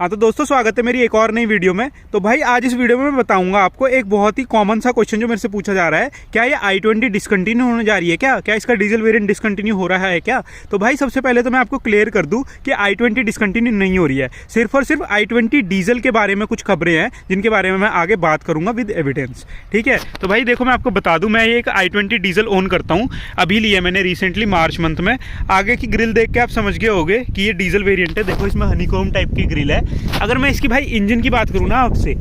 हाँ तो दोस्तों, स्वागत है मेरी एक और नई वीडियो में। तो भाई आज इस वीडियो में मैं बताऊंगा आपको एक बहुत ही कॉमन सा क्वेश्चन जो मेरे से पूछा जा रहा है, क्या ये i20 डिसकंटिन्यू होने जा रही है क्या इसका डीजल वेरिएंट डिसकंटिन्यू हो रहा है क्या। तो भाई सबसे पहले तो मैं आपको क्लियर कर दूं कि i20 डिसकंटिन्यू नहीं हो रही है। सिर्फ और सिर्फ i20 डीजल के बारे में कुछ खबरें हैं जिनके बारे में मैं आगे बात करूंगा विद एविडेंस। ठीक है, तो भाई देखो मैं आपको बता दूं, मैं ये एक i20 डीजल ओन करता हूँ, अभी लिया मैंने रिसेंटली मार्च मंथ में। आगे की ग्रिल देख के आप समझ गए होंगे कि ये डीजल वेरिएंट है। देखो इसमें हनीकॉम टाइप की ग्रिल है। अगर मैं इसकी भाई इंजन की बात करूँ ना आपसे,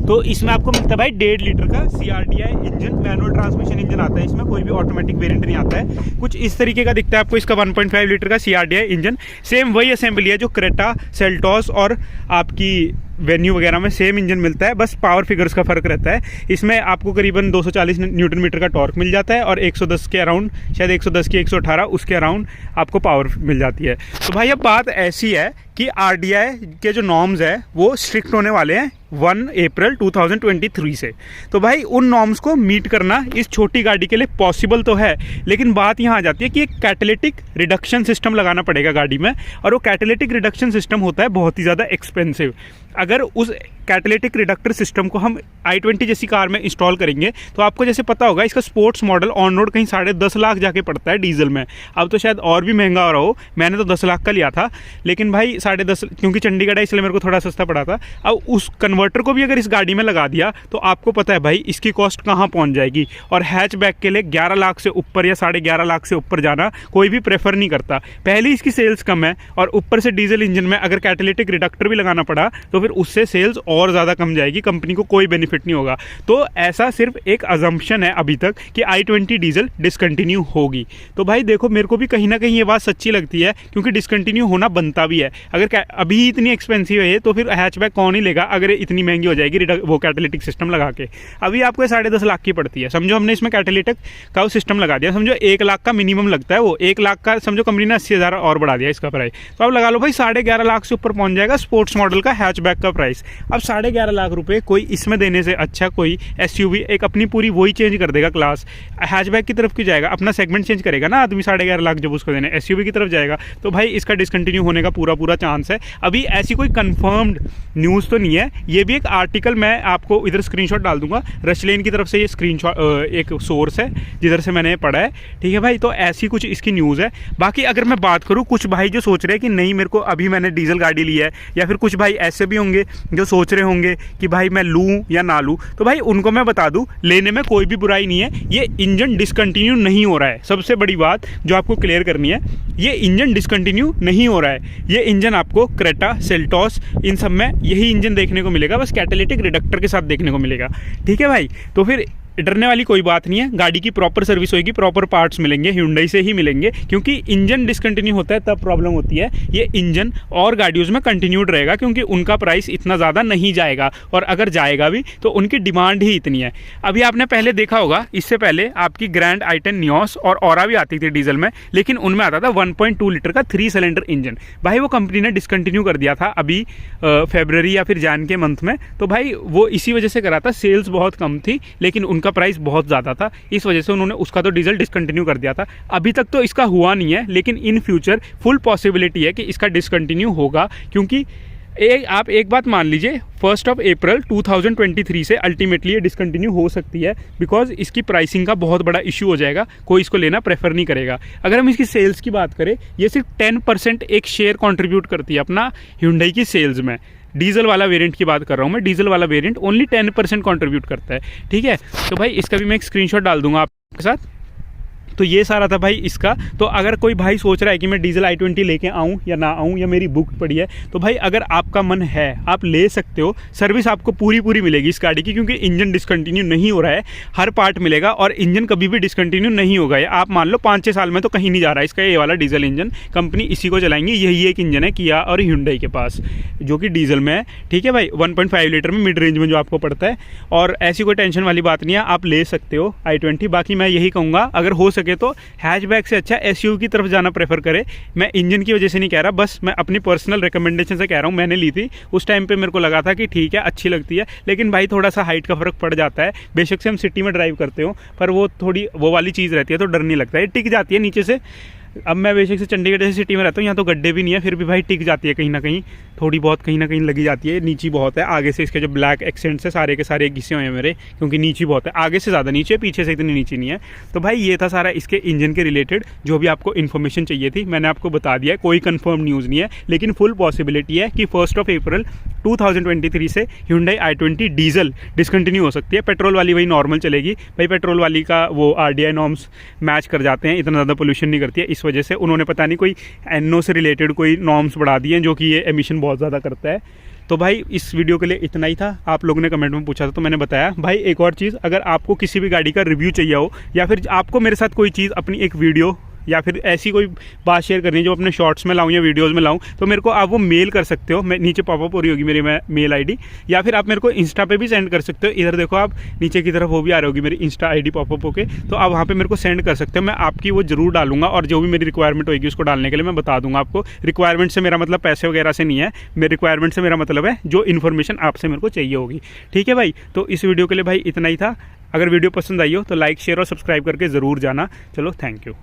तो इसमें आपको मिलता है भाई 1.5 लीटर का CRDI engine, manual transmission engine आता है इसमें, कोई भी ऑटोमेटिक वेरिएंट नहीं आता है। कुछ इस तरीके का दिखता है आपको इसका 1.5 लीटर का CRDI इंजन। सेम वही असेंबली है जो क्रेटा, सेल्टॉस और आपकी वेन्यू वगैरह में सेम इंजन मिलता है, बस पावर फिगर्स का फर्क रहता है। इसमें आपको करीबन 240 न्यूटन मीटर का टॉर्क मिल जाता है और 110 के अराउंड, शायद 110 की 118 उसके अराउंड आपको पावर मिल जाती है। तो भाई अब बात ऐसी है कि RDI के जो नॉर्म्स है वो स्ट्रिक्ट होने वाले हैं 1 अप्रैल 2023 से। तो भाई उन नॉर्म्स को मीट करना इस छोटी गाड़ी के लिए पॉसिबल तो है, लेकिन बात यहाँ आ जाती है कि एक कैटालिटिक रिडक्शन सिस्टम लगाना पड़ेगा गाड़ी में, और वो कैटालिटिक रिडक्शन सिस्टम होता है बहुत ही ज़्यादा एक्सपेंसिव। अगर उस कैटालिटिक रिडक्टर सिस्टम को हम i20 जैसी कार में इंस्टॉल करेंगे तो आपको जैसे पता होगा इसका स्पोर्ट्स मॉडल ऑन रोड कहीं 10.5 लाख जाके पड़ता है डीजल में। अब तो शायद और भी महंगा हो रहा हो, मैंने तो 10 लाख का लिया था, लेकिन भाई 10.5, क्योंकि चंडीगढ़ है इसलिए मेरे को थोड़ा सस्ता पड़ा था। अब उस कन्वर्टर को भी अगर इस गाड़ी में लगा दिया तो आपको पता है भाई इसकी कॉस्ट कहाँ पहुँच जाएगी। और हैचबैक के लिए 11 लाख से ऊपर या 11.5 लाख से ऊपर जाना कोई भी प्रेफर नहीं करता। पहले इसकी सेल्स कम है और ऊपर से डीजल इंजन में अगर कैटालिटिक रिडक्टर भी लगाना पड़ा तो फिर उससे सेल्स और ज़्यादा कम जाएगी, कंपनी को कोई बेनिफिट नहीं होगा। तो ऐसा सिर्फ एक अजम्पशन है अभी तक कि i20 डीजल डिसकंटिन्यू होगी। तो भाई देखो मेरे को भी कहीं ना कहीं ये बात सच्ची लगती है, क्योंकि डिसकंटिन्यू होना बनता भी है। अगर अभी इतनी एक्सपेंसिव है तो फिर हैचबैक कौन ही लेगा अगर इतनी महंगी हो जाएगी वो कैटालिटिक सिस्टम लगा के। अभी आपको 10.5 लाख की पड़ती है, समझो हमने इसमें कैटालिटिक का वो सिस्टम लगा दिया, समझो 1 लाख का मिनिमम लगता है, वो 1 लाख का समझो कंपनी ने 80,000 और बढ़ा दिया इसका प्राइस। तो अब लगा लो भाई 11.5 लाख से ऊपर पहुंच जाएगा स्पोर्ट्स मॉडल का हैचबैक का प्राइस। अब 11.5 लाख रुपए कोई इसमें देने से अच्छा कोई SUV एक अपनी पूरी वही चेंज कर देगा क्लास, हैचबैक की तरफ क्यों जाएगा, अपना सेगमेंट चेंज करेगा ना आदमी। 11.5 लाख जब उसको देने SUV की तरफ जाएगा तो भाई इसका डिसकंटिन्यू होने का पूरा चांस है। अभी ऐसी कोई कंफर्म्ड न्यूज़ तो नहीं है, ये भी एक आर्टिकल मैं आपको इधर स्क्रीनशॉट डाल दूंगा, रशलेन की तरफ से ये स्क्रीनशॉट एक सोर्स है जिधर से मैंने पढ़ा है। ठीक है भाई, तो ऐसी कुछ इसकी न्यूज़ है। बाकी अगर मैं बात करूँ, कुछ भाई जो सोच रहे हैं कि नहीं मेरे को अभी मैंने डीजल गाड़ी ली है, या फिर कुछ भाई ऐसे भी होंगे जो सोच रहे होंगे कि भाई मैं लूँ या ना लूँ, तो भाई उनको मैं बता दूँ लेने में कोई भी बुराई नहीं है। ये इंजन डिसकंटिन्यू नहीं हो रहा है, सबसे बड़ी बात जो आपको क्लियर करनी है, ये इंजन डिसकंटिन्यू नहीं हो रहा है। ये इंजन आपको क्रेटा, सेल्टॉस इन सब में यही इंजन देखने को मिलेगा, बस कैटालिटिक रिडक्टर के साथ देखने को मिलेगा। ठीक है भाई, तो फिर डरने वाली कोई बात नहीं है, गाड़ी की प्रॉपर सर्विस होगी, प्रॉपर पार्ट्स मिलेंगे, Hyundai से ही मिलेंगे, क्योंकि इंजन डिसकंटिन्यू होता है तब प्रॉब्लम होती है। ये इंजन और गाड़ियों में कंटिन्यूड रहेगा क्योंकि उनका प्राइस इतना ज़्यादा नहीं जाएगा, और अगर जाएगा भी तो उनकी डिमांड ही इतनी है। अभी आपने पहले देखा होगा, इससे पहले आपकी ग्रैंड i10 नियोस और औरा भी आती थी डीजल में, लेकिन उनमें आता था 1.2 लीटर का 3 सिलेंडर इंजन। भाई वो कंपनी ने डिसकंटिन्यू कर दिया था अभी फरवरी या फिर जैन के मंथ में। तो भाई वो इसी वजह से करा था, सेल्स बहुत कम थी लेकिन उनका प्राइस बहुत ज़्यादा था, इस वजह से उन्होंने उसका तो डीजल डिसकंटिन्यू कर दिया था। अभी तक तो इसका हुआ नहीं है, लेकिन इन फ्यूचर फुल पॉसिबिलिटी है कि इसका डिसकंटिन्यू होगा, क्योंकि आप एक बात मान लीजिए 1 अप्रैल 2023 से अल्टीमेटली ये डिसकंटिन्यू हो सकती है, बिकॉज इसकी प्राइसिंग का बहुत बड़ा इशू हो जाएगा, कोई इसको लेना प्रेफर नहीं करेगा। अगर हम इसकी सेल्स की बात करें, ये सिर्फ 10% एक शेयर कंट्रीब्यूट करती है अपना Hyundai की सेल्स में। डीजल वाला वेरिएंट की बात कर रहा हूँ मैं, डीजल वाला वेरिएंट ओनली 10% कंट्रीब्यूट करता है। ठीक है, तो भाई इसका भी मैं एक स्क्रीनशॉट डाल दूंगा आपके साथ। तो ये सारा था भाई इसका। तो अगर कोई भाई सोच रहा है कि मैं डीजल i20 लेके आऊँ या ना आऊँ, या मेरी बुक पड़ी है, तो भाई अगर आपका मन है आप ले सकते हो। सर्विस आपको पूरी मिलेगी इस गाड़ी की, क्योंकि इंजन डिसकंटिन्यू नहीं हो रहा है, हर पार्ट मिलेगा और इंजन कभी भी डिसकंटिन्यू नहीं होगा। आप मान लो 5-6 साल में तो कहीं नहीं जा रहा है इसका ये वाला डीजल इंजन, कंपनी इसी को चलाएंगी। यही एक इंजन है किया और Hyundai के पास जो कि डीजल में है। ठीक है भाई, 1.5 लीटर में मिड रेंज में जो आपको पड़ता है, और ऐसी कोई टेंशन वाली बात नहीं है, आप ले सकते हो i20। बाकी मैं यही कहूँगा, अगर हो सके तो हैचबैक से अच्छा SUV की तरफ जाना प्रेफर करे। मैं इंजन की वजह से नहीं कह रहा, बस मैं अपनी पर्सनल रिकमेंडेशन से कह रहा हूँ। मैंने ली थी उस टाइम पे, मेरे को लगा था कि ठीक है अच्छी लगती है, लेकिन भाई थोड़ा सा हाइट का फर्क पड़ जाता है। बेशक से हम सिटी में ड्राइव करते हो, पर वो थोड़ी वो वाली चीज़ रहती है तो डर नहीं लगता है, टिक जाती है नीचे से। अब मैं बेशक से चंडीगढ़ जैसी सिटी में रहता हूँ, यहाँ तो गड्ढे भी नहीं है, फिर भी भाई टिक जाती है कहीं ना कहीं, थोड़ी बहुत कहीं ना कहीं लगी जाती है। नीची बहुत है, आगे से इसके जो ब्लैक एक्सेंट्स है सारे के सारे घिसे हुए हैं मेरे, क्योंकि नीची बहुत है, आगे से ज़्यादा नीचे, पीछे से इतनी नीची नहीं है। तो भाई ये था सारा इसके इंजन के रिलेटेड जो भी आपको इन्फॉर्मेशन चाहिए थी, मैंने आपको बता दिया है। कोई कंफर्म न्यूज़ नहीं है, लेकिन फुल पॉसिबिलिटी है कि 1 अप्रैल 2023 से Hyundai i20 डीजल डिसकंटिन्यू हो सकती है। पेट्रोल वाली वही नॉर्मल चलेगी भाई, पेट्रोल वाली का वो RDI नॉर्म्स मैच कर जाते हैं, इतना ज़्यादा पोल्यूशन नहीं करती है। इस वजह से उन्होंने पता नहीं कोई NO से रिलेटेड कोई नॉर्म्स बढ़ा दिए हैं जो कि ये एमिशन बहुत ज़्यादा करता है। तो भाई इस वीडियो के लिए इतना ही था। आप लोगों ने कमेंट में पूछा था तो मैंने बताया। भाई एक और चीज़, अगर आपको किसी भी गाड़ी का रिव्यू चाहिए हो, या फिर आपको मेरे साथ कोई चीज़ अपनी एक वीडियो या फिर ऐसी कोई बात शेयर करनी है जो अपने शॉर्ट्स में लाऊं या वीडियोस में लाऊं, तो मेरे को आप वो मेल कर सकते हो। मैं नीचे पॉपअप हो रही होगी मेरी मेल आईडी, या फिर आप मेरे को इंस्टा पे भी सेंड कर सकते हो। इधर देखो आप नीचे की तरफ वो भी आ रही होगी मेरी इंस्टा आईडी पॉपअप होके, तो आप वहाँ पे मेरे को सेंड कर सकते हो। मैं आपकी वो जरूर डालूंगा, और जो भी मेरी रिक्वायरमेंट होगी उसको डालने के लिए मैं बता दूंगा आपको। रिक्वायरमेंट से मेरा मतलब पैसे वगैरह से नहीं है, मेरे रिक्वायरमेंट से मेरा मतलब है जो इन्फॉर्मेशन आपसे मेरे को चाहिए होगी। ठीक है भाई, तो इस वीडियो के लिए भाई इतना ही था। अगर वीडियो पसंद आई हो तो लाइक शेयर और सब्सक्राइब करके ज़रूर जाना। चलो थैंक यू।